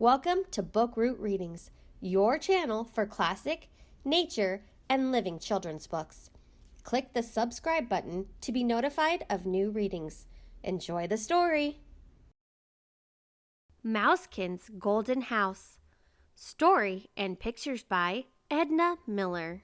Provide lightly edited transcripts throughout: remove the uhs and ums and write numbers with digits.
Welcome to Book Root Readings, your channel for classic, nature, and living children's books. Click the subscribe button to be notified of new readings. Enjoy the story. Mousekin's Golden House. Story and pictures by Edna Miller.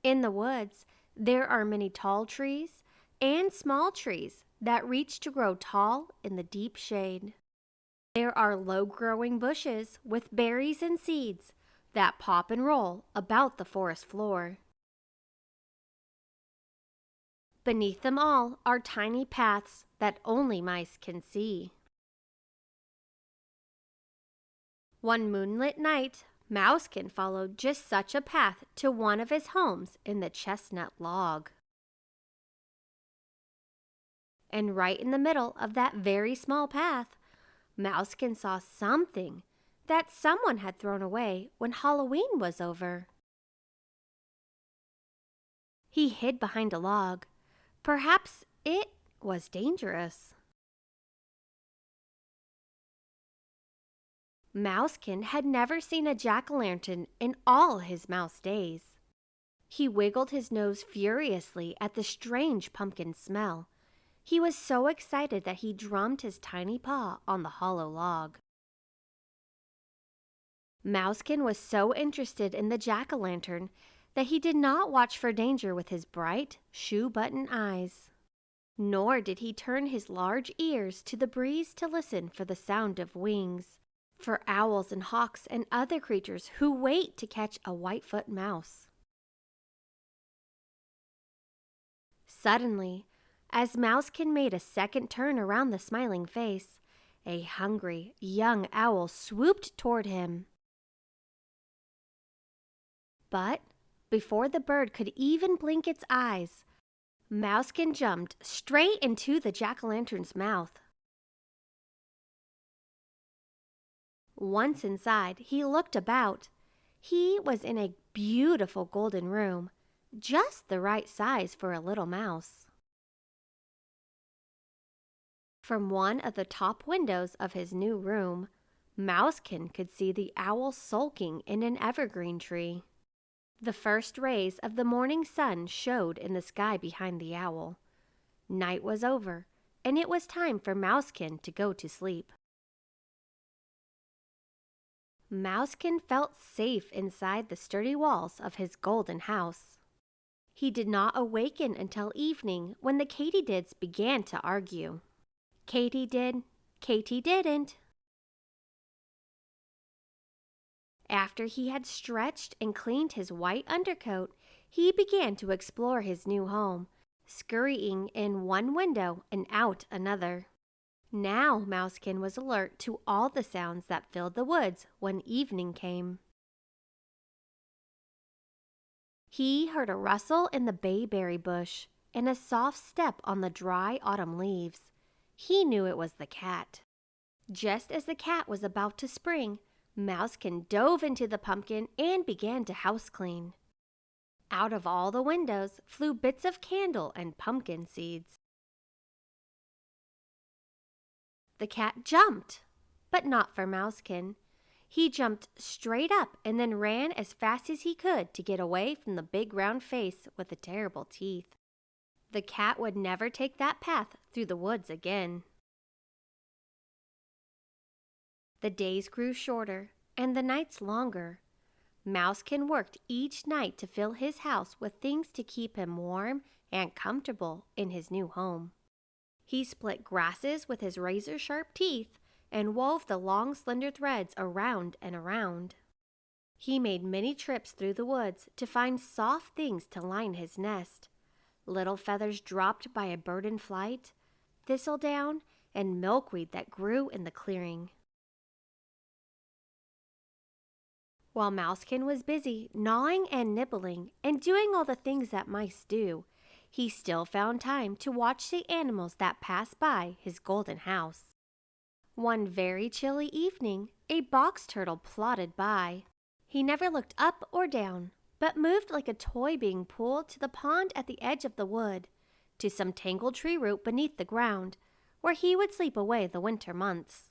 In the woods, there are many tall trees and small trees that reach to grow tall in the deep shade. There are low-growing bushes with berries and seeds that pop and roll about the forest floor. Beneath them all are tiny paths that only mice can see. One moonlit night, Mousekin followed just such a path to one of his homes in the chestnut log. And right in the middle of that very small path, Mousekin saw something that someone had thrown away when Halloween was over. He hid behind a log. Perhaps it was dangerous. Mousekin had never seen a jack-o'-lantern in all his mouse days. He wiggled his nose furiously at the strange pumpkin smell. He was so excited that he drummed his tiny paw on the hollow log. Mousekin was so interested in the jack-o'-lantern that he did not watch for danger with his bright, shoe-button eyes. Nor did he turn his large ears to the breeze to listen for the sound of wings, for owls and hawks and other creatures who wait to catch a whitefoot mouse. Suddenly, as Mousekin made a second turn around the smiling face, a hungry young owl swooped toward him. But before the bird could even blink its eyes, Mousekin jumped straight into the jack-o'-lantern's mouth. Once inside, he looked about. He was in a beautiful golden room, just the right size for a little mouse. From one of the top windows of his new room, Mousekin could see the owl sulking in an evergreen tree. The first rays of the morning sun showed in the sky behind the owl. Night was over, and it was time for Mousekin to go to sleep. Mousekin felt safe inside the sturdy walls of his golden house. He did not awaken until evening when the katydids began to argue. Katy did, Katy didn't. After he had stretched and cleaned his white undercoat, he began to explore his new home, scurrying in one window and out another. Now Mousekin was alert to all the sounds that filled the woods when evening came. He heard a rustle in the bayberry bush and a soft step on the dry autumn leaves. He knew it was the cat. Just as the cat was about to spring, Mousekin dove into the pumpkin and began to house clean. Out of all the windows flew bits of candle and pumpkin seeds. The cat jumped, but not for Mousekin. He jumped straight up and then ran as fast as he could to get away from the big round face with the terrible teeth. The cat would never take that path through the woods again. The days grew shorter and the nights longer. Mousekin worked each night to fill his house with things to keep him warm and comfortable in his new home. He split grasses with his razor-sharp teeth and wove the long, slender threads around and around. He made many trips through the woods to find soft things to line his nest. Little feathers dropped by a bird in flight, thistledown, and milkweed that grew in the clearing. While Mousekin was busy gnawing and nibbling and doing all the things that mice do, he still found time to watch the animals that passed by his golden house. One very chilly evening, a box turtle plodded by. He never looked up or down, but moved like a toy being pulled to the pond at the edge of the wood. to some tangled tree root beneath the ground, where he would sleep away the winter months.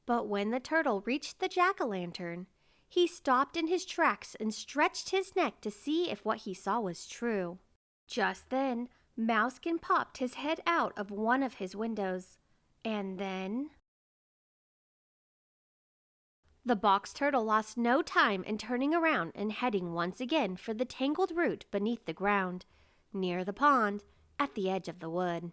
But when the turtle reached the jack-o'-lantern, he stopped in his tracks and stretched his neck to see if what he saw was true. Just then, Mousekin popped his head out of one of his windows, and then the box turtle lost no time in turning around and heading once again for the tangled root beneath the ground, near the pond, at the edge of the wood.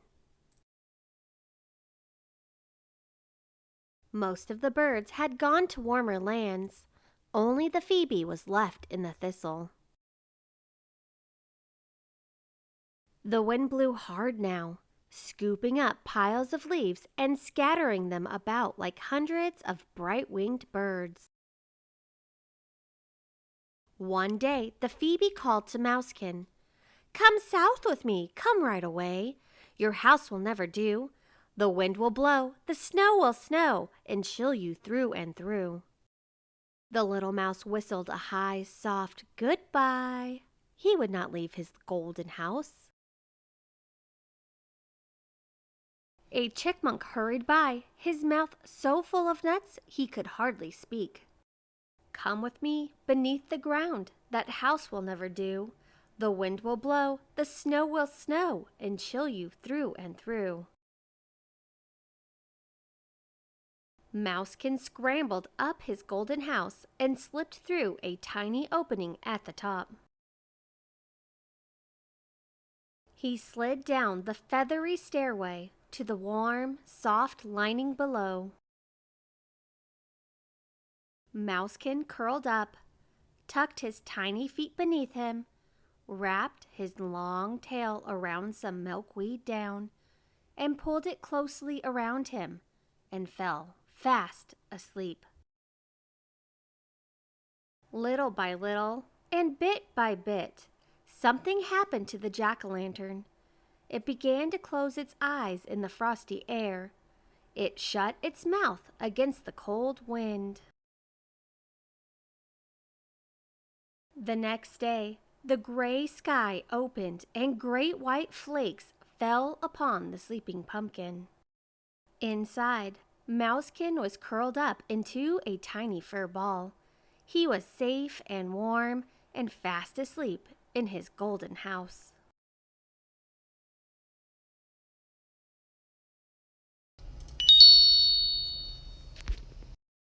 Most of the birds had gone to warmer lands. Only the phoebe was left in the thistle. The wind blew hard now, scooping up piles of leaves and scattering them about like hundreds of bright-winged birds. One day, the phoebe called to Mousekin, "Come south with me, come right away. Your house will never do. The wind will blow, the snow will snow, and chill you through and through." The little mouse whistled a high, soft goodbye. He would not leave his golden house. A chickmunk hurried by, his mouth so full of nuts he could hardly speak. "Come with me beneath the ground, that house will never do. The wind will blow, the snow will snow, and chill you through and through." Mousekin scrambled up his golden house and slipped through a tiny opening at the top. He slid down the feathery stairway to the warm, soft lining below. Mousekin curled up, tucked his tiny feet beneath him, wrapped his long tail around some milkweed down, and pulled it closely around him, and fell fast asleep. Little by little, and bit by bit, something happened to the jack-o'-lantern. It began to close its eyes in the frosty air. It shut its mouth against the cold wind. The next day, the gray sky opened and great white flakes fell upon the sleeping pumpkin. Inside, Mousekin was curled up into a tiny fur ball. He was safe and warm and fast asleep in his golden house.